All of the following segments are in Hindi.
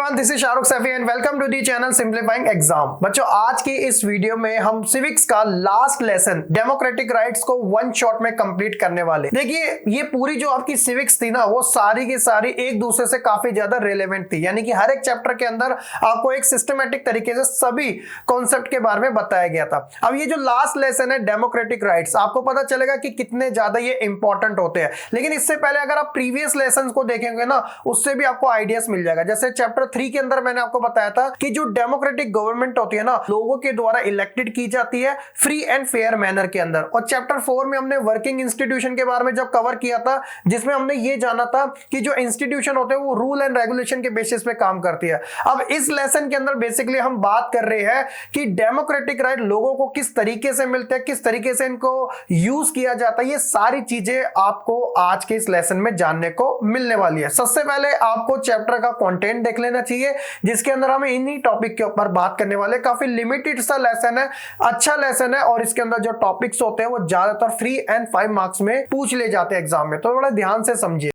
Everyone, this is Shahrukh Saifi and welcome to the channel simplifying exam. बच्चों, आज की इस वीडियो में हम सिविक्स का लास्ट लेसन डेमोक्रेटिक राइट्स को वन शॉट में कंप्लीट करने वाले। देखिए, ये पूरी जो आपकी सिविक्स थी ना, वो सारी की सारी एक दूसरे से काफी ज्यादा रिलेवेंट थी। यानी कि हर एक चैप्टर के अंदर आपको एक सिस्टमेटिक तरीके से सभी कॉन्सेप्ट के बारे में बताया गया था। अब ये जो लास्ट लेसन है डेमोक्रेटिक राइट्स, आपको पता चलेगा कि कितने ज्यादा ये इंपॉर्टेंट होते हैं। लेकिन इससे पहले अगर आप प्रीवियस लेसन को देखेंगे ना, उससे भी आपको आइडियाज मिल जाएगा। जैसे चैप्टर 3 के अंदर मैंने आपको बताया था कि जो डेमोक्रेटिक गवर्नमेंट होती है ना, लोगों के द्वारा इलेक्टेड की जाती है फ्री एंड फेयर मैनर के अंदर। और चैप्टर 4 में हमने वर्किंग इंस्टीट्यूशन के बारे में जब कवर किया था, जिसमें हमने ये जाना था कि जो इंस्टीट्यूशन होते हैं वो रूल एंड रेगुलेशन के बेसिस पे काम करती है। अब इस लेसन के अंदर बेसिकली हम बात कर रहे हैं कि डेमोक्रेटिक राइट लोगों को किस तरीके से मिलते हैं, किस तरीके से इनको यूज किया जाता है। ये सारी चीजें आपको आज के इस लेसन में जानने को मिलने वाली है। सबसे पहले आपको चैप्टर का कंटेंट देख लेना चाहिए, जिसके अंदर हम इन्हीं टॉपिक के ऊपर बात करने वाले। काफी लिमिटेड सा लेसन है, अच्छा लेसन है, और इसके अंदर जो टॉपिक्स होते हैं वो ज्यादातर 3 और 5 मार्क्स में पूछ ले जाते हैं एग्जाम में, तो बड़ा ध्यान से समझिए।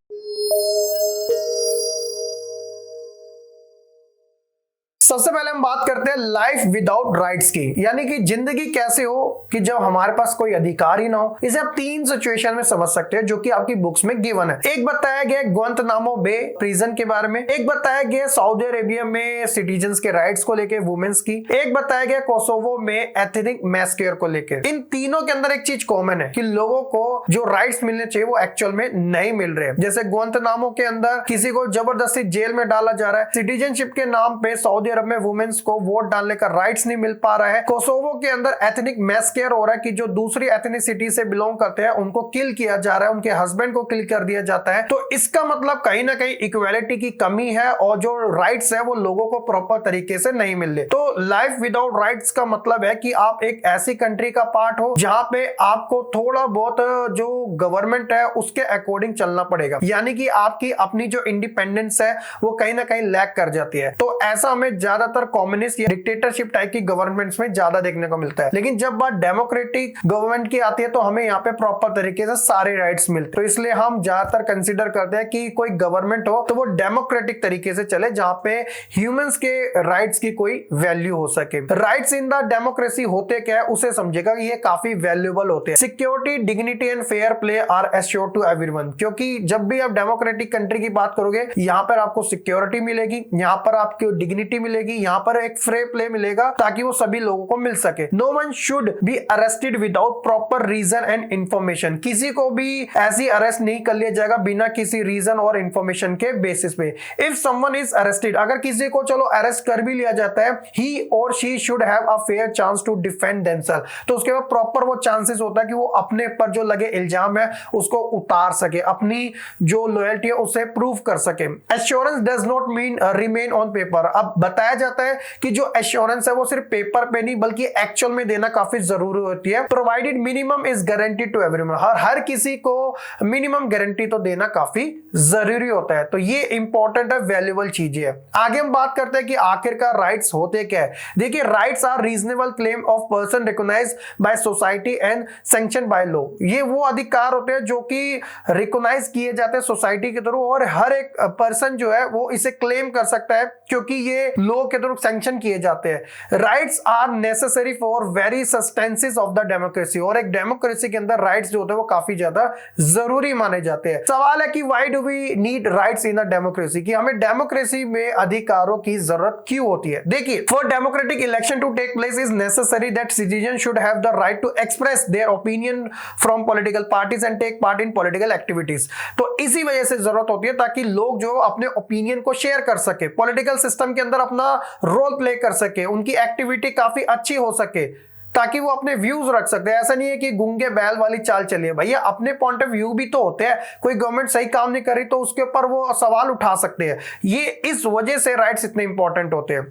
सबसे पहले हम बात करते हैं लाइफ विदाउट राइट्स की, यानी कि जिंदगी कैसे हो कि जब हमारे पास कोई अधिकार ही ना हो। इसे आप 3 सिचुएशन में समझ सकते हैं, जो कि आपकी बुक्स में गिवन है। एक बताया गया ग्वांतनामो बे प्रिजन के बारे में, एक बताया गया सऊदी अरेबिया में सिटीजन्स के राइट्स को लेकर वुमेन्स की, एक बताया गया कोसोवो में एथनिक मैस्केयर को लेकर। इन तीनों के अंदर एक चीज कॉमन है कि लोगों को जो राइट्स मिलने चाहिए वो एक्चुअल में नहीं मिल रहे। जैसे ग्वांतनामो के अंदर किसी को जबरदस्ती जेल में डाला जा रहा है, सिटीजनशिप के नाम पे सऊदी में वुमेन्स को वोट डालने का राइट्स नहीं मिल पा रहा है। कोसोवो के अंदर एथनिक मैस्केयर हो रहा है कि जो दूसरी एथनिसिटी से बिलोंग करते हैं उनको किल किया जा रहा है, उनके हस्बैंड को किल कर दिया जाता है। तो इसका मतलब कहीं ना कहीं इक्वालिटी की कमी है, और जो राइट्स है वो लोगों को प्रॉपर तरीके से नहीं मिल रहे। तो लाइफ विदाउट राइट्स का मतलब है कि आप एक ऐसी कंट्री का पार्ट हो जहां पे आपको थोड़ा बहुत जो गवर्नमेंट है उसके अकॉर्डिंग चलना पड़ेगा, यानी कि आपकी अपनी जो इंडिपेंडेंस है वो कहीं ना कहीं लैक कर जाती है। तो ऐसा हमें ज्यादातर कम्युनिस्ट या डिक्टेटरशिप टाइप की गवर्नमेंट्स में ज्यादा देखने को मिलता है। लेकिन जब बात डेमोक्रेटिक गवर्नमेंट की आती है तो हमें यहाँ पे प्रॉपर तरीके से सारे राइट्स मिलते हैं। तो इसलिए हम ज्यादातर कंसीडर करते हैं कि कोई गवर्नमेंट हो तो वो डेमोक्रेटिक तरीके से चले, जहां पे ह्यूमंस के राइट्स की कोई वैल्यू हो सके। राइट्स इन द डेमोक्रेसी होते क्या है उसे समझेगा कि ये काफी वैल्यूएबल होते हैं। Security, dignity and fair play are assured to everyone, क्योंकि जब भी आप डेमोक्रेटिक कंट्री की बात करोगे, यहाँ पर आपको सिक्योरिटी मिलेगी, यहाँ पर आपको डिग्निटी मिलेगी, यहाँ पर एक फ्री प्ले मिलेगा ताकि वो सभी लोगों को मिल सके। No one should be arrested without proper reason and information, किसी को भी ऐसी अरेस्ट नहीं कर लिया जाएगा बिना किसी रीजन और इंफॉर्मेशन के बेसिस पे। इफ समवन इज अरेस्टेड, अगर किसी को चलो अरेस्ट कर भी लिया जाता है, ही और she should have a fair chance to defend themself, तो उसके बाद प्रॉपर वो चांसेस होता है कि वो अपने पर जो लगे इल्जाम है उसको उतार सके, अपनी जो लॉयल्टी है उसे प्रूव कर सके। Assurance does not mean remain on paper. अब बताया जाता है कि जो एश्योरेंस है वो सिर्फ पेपर पे नहीं बल्कि एक्चुअल में देना काफी जरूरी होती है। Provided minimum is guaranteed to everyone, हर किसी को मिनिमम गारंटी तो देना काफी जरूरी होता है। तो ये इंपॉर्टेंट है, वैल्यूएबल चीजें है। आगे हम बात करते हैं कि आखिरकार राइट्स होते क्या है। देखिए, rights are reasonable claim of person recognised by society and sanction by law. ये वो अधिकार होते हैं जो कि रिकॉग्नाइज किए जाते हैं सोसाइटी के थ्रू, और हर एक पर्सन जो है वो इसे क्लेम कर सकता है क्योंकि ये लॉ के थ्रू सैंक्शन किए जाते हैं। Rights are necessary for very sustenances of the democracy, और एक डेमोक्रेसी के अंदर राइट्स जो होते हैं वो काफी ज्यादा जरूरी माने जाते हैं। सवाल है कि why do we need rights in a democracy, कि हमें डेमोक्रेसी में अधिकारों की जरूरत क्यों होती है। देखिए, for democratic election to take place is necessary that citizen should have the right to express their opinion from political parties and take part in political activities. तो इसी वजह से जरूरत होती है ताकि लोग जो अपने ओपिनियन को शेयर कर सके, पॉलिटिकल सिस्टम के अंदर अपना रोल प्ले कर सके, उनकी एक्टिविटी काफी अच्छी हो सके, ताकि वो अपने व्यूज रख सकते हैं। ऐसा नहीं है कि गूंगे बैल वाली चाल चलिए, भैया अपने पॉइंट ऑफ व्यू भी तो होते हैं। कोई गवर्नमेंट सही काम नहीं कर रही तो उसके ऊपर वो सवाल उठा सकते हैं। ये इस वजह से राइट्स इतने इंपॉर्टेंट होते हैं।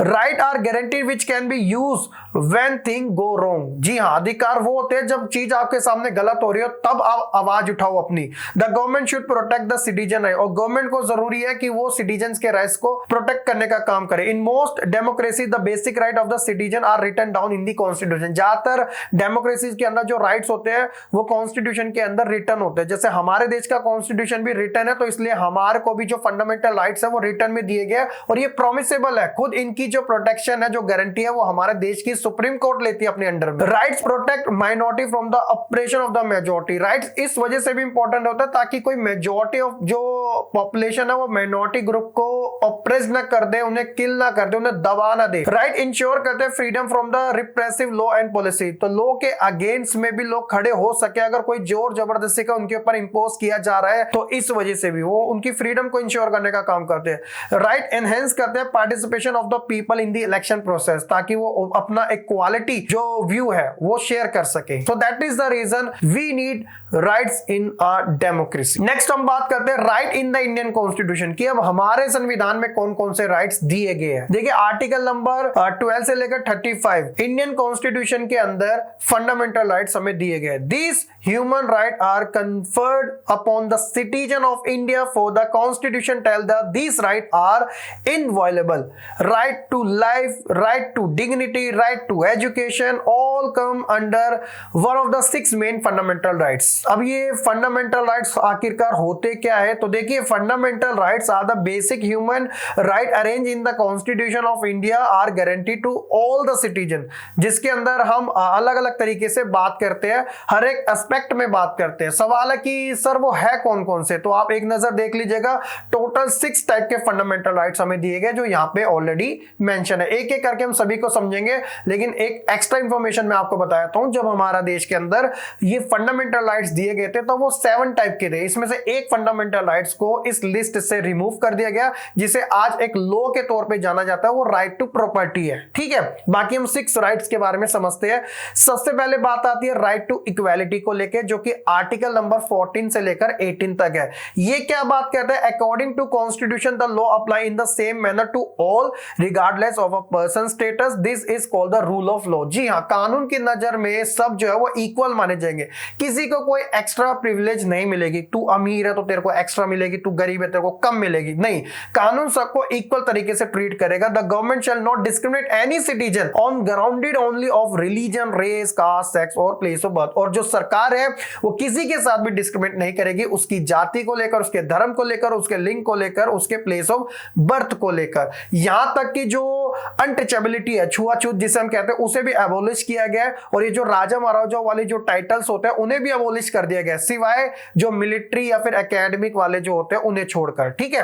Right are guaranteed which can be used when thing go wrong. जी हाँ, अधिकार वो होते हैं जब चीज आपके सामने गलत हो रही हो तब आप आवाज उठाओ अपनी। The government should protect the citizen, और गवर्नमेंट को जरूरी है कि वो सिटीजन के राइट्स को प्रोटेक्ट करने का काम करे। In most democracy the basic right of the citizen are written down in the constitution. Constitution. ज्यादातर डेमोक्रेसी के अंदर जो राइट्स होते हैं वो कॉन्स्टिट्यूशन के अंदर रिटर्न होते हैं। जैसे हमारे देश का कॉन्स्टिट्यूशन भी रिटर्न है, तो इसलिए हमारे को भी जो फंडामेंटल राइट्स है वो रिटर्न में दिए गए और ये प्रोमिसेबल है। खुद इनकी जो प्रोटेक्शन है, जो गारंटी है, वो हमारे देश की सुप्रीम कोर्ट लेती है अपने अंडर में। Rights protect minority from the operation of the majority. Rights इस वजह से भी इंपॉर्टेंट होता है ताकि कोई मेजॉरिटी ऑफ जो पॉपुलेशन है वो माइनॉरिटी ग्रुप को ऑप्रेस ना कर दे, उन्हें किल ना कर दे, उन्हें दबा ना दे। राइट इंश्योर करते हैं freedom from the repressive law and policy. तो लॉ के अगेंस्ट में भी लोग खड़े हो सके, अगर कोई जोर जबरदस्ती का उनके ऊपर इंपोज किया जा रहा है तो इस वजह से भी वो उनकी फ्रीडम को इंश्योर करने का काम करते हैं। राइट एनहेंस करते हैं participation of the people in the election process, ताकि वो अपना इक्वालिटी जो व्यू है वो शेयर कर सके। So that is the reason we need rights in a democracy. Next हम बात करते हैं right in the Indian constitution की। अब हमारे संविधान में कौन कौन से राइट्स दिए गए हैं। देखिए आर्टिकल नंबर 12 से लेकर 35 इंडियन कॉन्स्टिट्यूशन के अंदर फंडामेंटल राइट्स हमें दिए गए। This human right are conferred upon the citizen of India for the constitution tell the this right are inviolable. Right to life, right to dignity, right to education, all come under one of the 6 main fundamental rights. अब ये फंडामेंटल राइट्स आखिरकार होते क्या है, तो देखिए fundamental rights are the basic human right arrange in the constitution of India are guarantee to all the citizen, जिसके अंदर हम अलग अलग तरीके से बात करते हैं, हर एक एस्पेक्ट में बात करते हैं। सवाल है कि सर वो है कौन कौन से, तो आप एक नजर देख लीजिएगा। टोटल 6 टाइप के फंडामेंटल राइट्स हमें दिए गए जो यहाँ पे ऑलरेडी मेंशन है। एक एक करके हम सभी को समझेंगे, लेकिन एक एक्स्ट्रा इंफॉर्मेशन मैं आपको बताता हूं। जब हमारा देश के अंदर ये फंडामेंटल राइट्स दिए गए थे तो वो 7 टाइप के थे। इसमें से एक फंडामेंटल राइट्स को इस लिस्ट से रिमूव कर दिया गया, जिसे आज एक लॉ के तौर पे जाना जाता है, वो राइट टू प्रॉपर्टी है। ठीक है, बाकी हम 6 राइट्स के बारे में समझते हैं। सबसे पहले बात आती है राइट टू इक्वालिटी को लेकर, जो कि आर्टिकल नंबर 14 से लेकर 18 तक है। ये क्या बात कहता है, according to constitution the law apply in the same manner to all regardless of a person status, this is called the rule of law. जी हाँ, कानून की नजर में सब जो है वो इक्वल माने जाएंगे, किसी को कोई एक्स्ट्रा प्रिविलेज नहीं मिलेगी। तू अमीर है तो तेरे को एक्स्ट्रा मिलेगी, तू गरीब है तेरे को कम मिलेगी, नहीं, कानून सबको इक्वल तरीके से ट्रीट करेगा। The government shall not discriminate any citizen on grounded only of religion, race, caste, sex और प्लेस ऑफ बर्थ। और जो सरकार है वो किसी के साथ भी डिस्क्रिमिनेट नहीं करेगी, उसकी जाति को लेकर, उसके धर्म को लेकर, उसके लिंग को लेकर, उसके प्लेस ऑफ बर्थ को लेकर। यहां तक कि जो अनटचेबिलिटी है, छुआछूत जिसे हम कहते हैं, उसे भी एबोलिश किया गया है। और ये जो राजा महाराजा वाले जो टाइटल्स होते हैं उन्हें भी एबोलिश कर दिया गया, सिवाय जो मिलिट्री या फिर एकेडमिक वाले जो होते हैं उन्हें छोड़कर। ठीक है,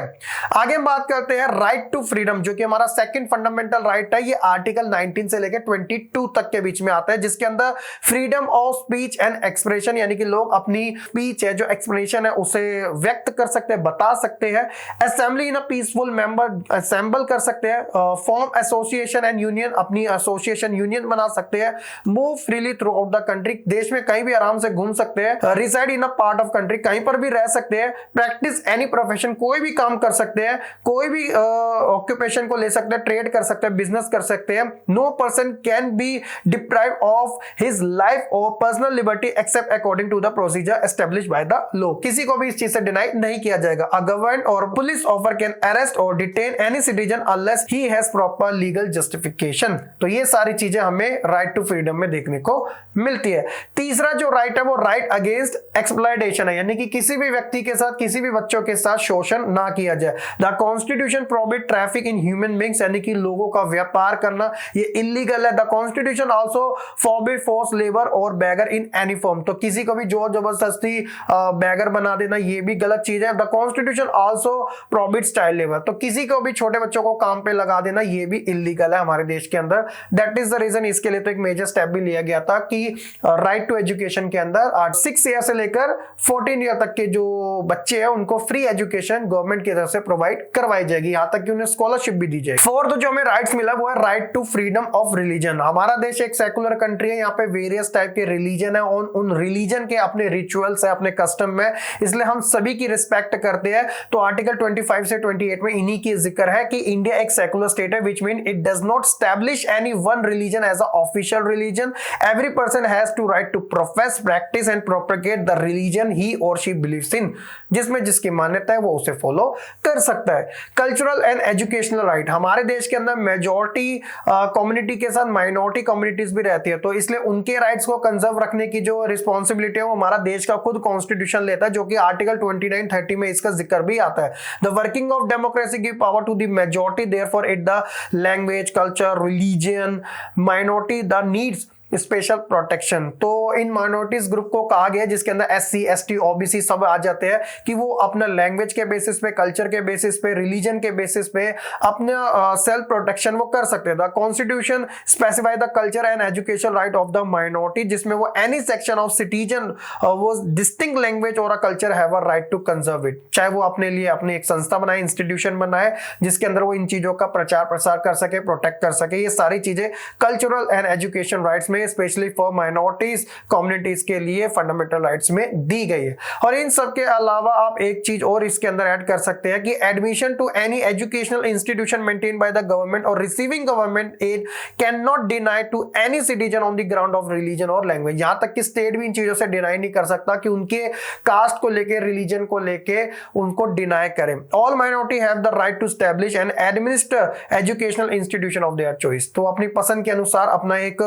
आगे हम बात करते हैं राइट टू फ्रीडम, जो कि हमारा सेकंड फंडामेंटल राइट है। ये आर्टिकल 19 से लेकर 22 तक के बीच में आता है, जिसके अंदर freedom of speech and expression, यानी कि लोग अपनी स्पीच है, जो एक्सप्रेशन है, उसे व्यक्त कर सकते हैं, बता सकते हैं। Assembly in a peaceful member assemble कर सकते हैं। फॉर्म एसोसिएशन एंड यूनियन, अपनी एसोसिएशन यूनियन बना सकते हैं। Move freely throughout the country, देश में कहीं भी आराम से घूम सकते हैं। Reside in a part of country, कहीं पर भी रह सकते हैं। प्रैक्टिस एनी प्रोफेशन, कोई भी काम कर सकते हैं, कोई भी ऑक्यूपेशन को ले सकते हैं, ट्रेड कर सकते हैं, बिजनेस कर सकते हैं। No person can be deprive of his life और personal liberty except according to the procedure establish by the law, किसी को भी इस चीज से डिनाई नहीं किया जाएगा। अ गवर्नमेंट और पुलिस ऑफर कैन अरेस्ट और detain any citizen unless he has proper legal justification. तो ये सारी चीजें हमें राइट टू फ्रीडम में देखने को मिलती है। तीसरा जो राइट है वो राइट अगेंस्ट एक्सप्लॉयटेशन है, यानी कि किसी भी व्यक्ति के साथ, किसी भी बच्चों के साथ शोषण ना किया जाए। The constitution prohibit traffic in human beings, यानी कि लोगों का व्यापार करना ये इलीगल है। The constitution also forbid force labour और बैगर इन एनी फॉर्म, तो किसी को भी जोर जबरदस्ती बैगर बना देना ये भी गलत चीज है। The constitution also prohibit child labour, तो किसी को भी छोटे बच्चों को काम पे लगा देना ये भी इलीगल है हमारे देश के अंदर। दैट इज द रीजन, इसके लिए तो एक मेजर स्टेप भी लिया गया था कि राइट टू एजुकेशन के अंदर 6 ईयर से लेकर 14 ईयर तक के जो बच्चे हैं उनको फ्री एजुकेशन गवर्नमेंट की तरफ से प्रोवाइड करवाई जाएगी, यहां तक कि उन्हें स्कॉलरशिप भी दी जाएगी। फोर्थ जो हमें राइट्स मिला वो है right to freedom of religion. हमारा देश एक सेकुलर कंट्री है, यहाँ पे वेरियस टाइप के रिलीजन है, उन रिलीजन के अपने रिचुअल्स है, अपने कस्टम है, इसलिए हम सभी की रिस्पेक्ट करते हैं। तो आर्टिकल 25 से 28 में इन्हीं की जिक्र है कि इंडिया एक सेकुलर स्टेट है, which mean it does not establish any one religion as a official religion. Every person has to right to profess, practice and propagate the religion he और शी बिलीव्स इन, जिसमें जिसकी मान्यता है वो उसे फॉलो कर सकता है। कल्चरल एंड एजुकेशनल राइट, हमारे देश के अंदर मेजॉरिटी कम्युनिटी के साथ माइनॉरिटी कम्युनिटीज भी रहती है, तो इसलिए उनके राइट्स को कंजर्व रखने की जो रिस्पॉन्सिबिलिटी है वो हमारा देश का खुद कॉन्स्टिट्यूशन लेता है, जो कि आर्टिकल 29-30 में इसका जिक्र भी आता है। The working of democracy give power to the majority, therefore it the language, culture, religion, minority the needs special protection. तो इन माइनॉरिटीज ग्रुप को कहा गया जिसके अंदर SC, ST, OBC सब आ जाते हैं कि वो अपना लैंग्वेज के बेसिस पे, कल्चर के बेसिस पे, रिलीजन के बेसिस पे अपना सेल्फ प्रोटेक्शन वो कर सकते हैं। The constitution specify the culture and education right of the minority, जिसमें वो एनी सेक्शन ऑफ सिटीजन वो डिस्टिंक्ट लैंग्वेज और culture have a right to conserve it, चाहे वो अपने लिए अपनी एक संस्था बनाए, इंस्टीट्यूशन बनाए जिसके अंदर वो इन चीजों का प्रचार प्रसार कर सके, प्रोटेक्ट कर सके। ये सारी चीजें कल्चरल एंड एजुकेशन राइट्स में स्पेशली फॉर माइनॉरिटीज कम्युनिटीज के लिए फंडामेंटल राइट्स में दी गई है। और इन सब के अलावा आप एक चीज और इसके अंदर ऐड कर सकते हैं कि admission to any educational institution maintain by the government और receiving government aid can not deny to any citizen on the ground of religion और लैंग्वेज। यहां तक कि स्टेट भी इन चीजों से डिनाई नहीं कर सकता कि उनके कास्ट को लेके, रिलीजन को लेके उनको डिनाई करें। All minority have the right to establish and administer educational institution of their choice. तो अपनी पसंद के अनुसार अपना एक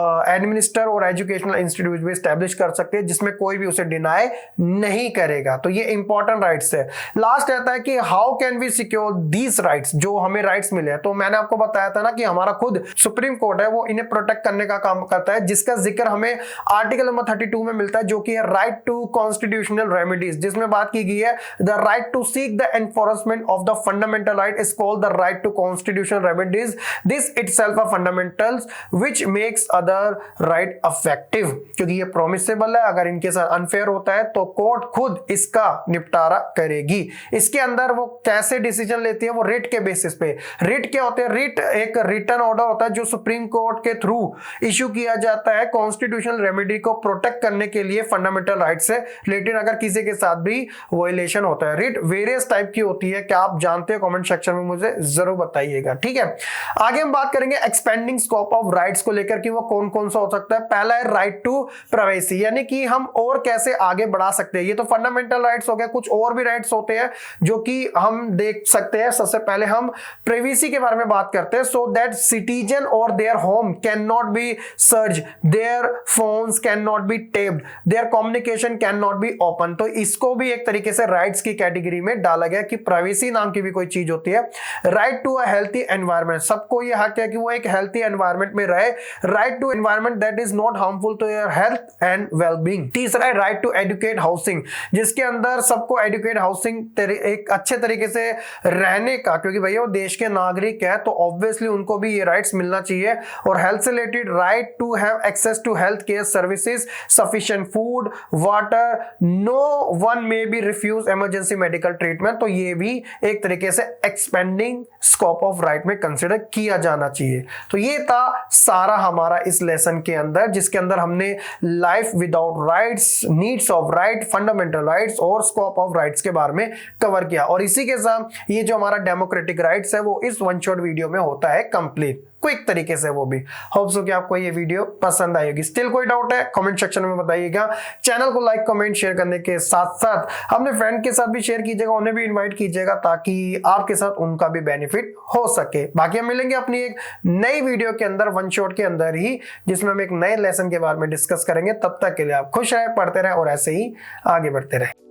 एडमिनिस्टर और एजुकेशनल इंस्टीट्यूट भी एस्टैब्लिश कर सकते हैं जिसमें कोई भी उसे डिनाई नहीं करेगा। तो ये इंपॉर्टेंट राइट्स है। लास्ट रहता है कि how can we secure these rights, जो हमें राइट्स मिले हैं। तो मैंने आपको बताया था ना कि हमारा खुद सुप्रीम कोर्ट है वो इन्हें प्रोटेक्ट करने का काम करता है, जिसका जिक्र हमें आर्टिकल नंबर 32 में मिलता है, जो कि है राइट टू कॉन्स्टिट्यूशनल रेमेडीज, जिसमें बात की गई है the right to seek the enforcement of the fundamental right is called the right to constitutional remedies. This itself a fundamentals which makes other right effective, क्योंकि ये प्रोमिसेबल है। अगर इनके साथ अनफेयर होता है तो कोर्ट खुद इसका निपटारा करेगी। इसके अंदर वो कैसे डिसीजन लेती है, वो रिट के बेसिस पे। रिट क्या होते हैं? रिट एक रिटन ऑर्डर होता है जो सुप्रीम कोर्ट के थ्रू इशू किया जाता है कॉन्स्टिट्यूशनल रेमेडी को प्रोटेक्ट करने के लिए फंडामेंटल राइट से रिलेटेड, अगर किसी के साथ भी वायलेशन होता है। रिट वेरियस टाइप की होती है, क्या आप जानते हो? कमेंट सेक्शन में मुझे जरूर बताइएगा, ठीक है। आगे हम बात करेंगे एक्सपेंडिंग स्कोप ऑफ राइट्स को लेकर कि वो कौन कौन सा हो सकता है। पहला है राइट टू प्राइवेसी, यानी कि हम और कैसे आगे बढ़ा सकते हैं। ये तो फंडामेंटल राइट्स हो गया, कुछ और भी राइट्स होते हैं जो कि हम देख सकते हैं। सबसे पहले हम प्राइवेसी के बारे में बात करते हैं। सो दैट सिटीजन और their home can not be search, their phones can not be taped, there communication can not be open. तो इसको भी एक तरीके से राइट्स की कैटेगरी में डाला गया कि प्राइवेसी नाम की भी कोई चीज होती है। Right to a healthy environment, सबको ये हक है कि वो एक हेल्थी एनवायरनमेंट में रहे। Right to environment that is not harmful to your health and wellbeing. तीसरा है राइट टू एजुकेट हाउसिंग, जिसके अंदर सबको एजुकेट हाउसिंग एक अच्छे तरीके से रहने का, क्योंकि भैया वो देश के नागरिक है तो ऑब्वियसली उनको भी ये राइट्स मिलना चाहिए। और हेल्थ से related right to have access to health care services, sufficient food, water, no one may be refuse emergency medical treatment. तो ये भी एक तरीके से एक्सपेंडिंग स्कोप ऑफ राइट में कंसिडर किया जाना चाहिए। तो ये था सारा हमारा इस लेसन के अंदर, जिसके अंदर हमने life without rights, needs of right, fundamental rights और स्कोप ऑफ राइट्स के बारे में कवर किया। और इसी के साथ ये जो हमारा डेमोक्रेटिक राइट्स है वो इस वन शॉट वीडियो में होता है कंप्लीट, क्विक तरीके से। वो भी होप सो कि आपको ये वीडियो पसंद आई होगी। स्टिल कोई डाउट है कमेंट सेक्शन में बताइएगा। चैनल को लाइक, कमेंट, शेयर करने के साथ साथ अपने फ्रेंड के साथ भी शेयर कीजिएगा, उन्हें भी इनवाइट कीजिएगा ताकि आपके साथ उनका भी बेनिफिट हो सके। बाकी हम मिलेंगे अपनी एक नई वीडियो के अंदर, वन शॉट के अंदर ही, जिसमें हम एक नए लेसन के बारे में डिस्कस करेंगे। तब तक के लिए आप खुश रहे, पढ़ते रहे और ऐसे ही आगे बढ़ते रहे।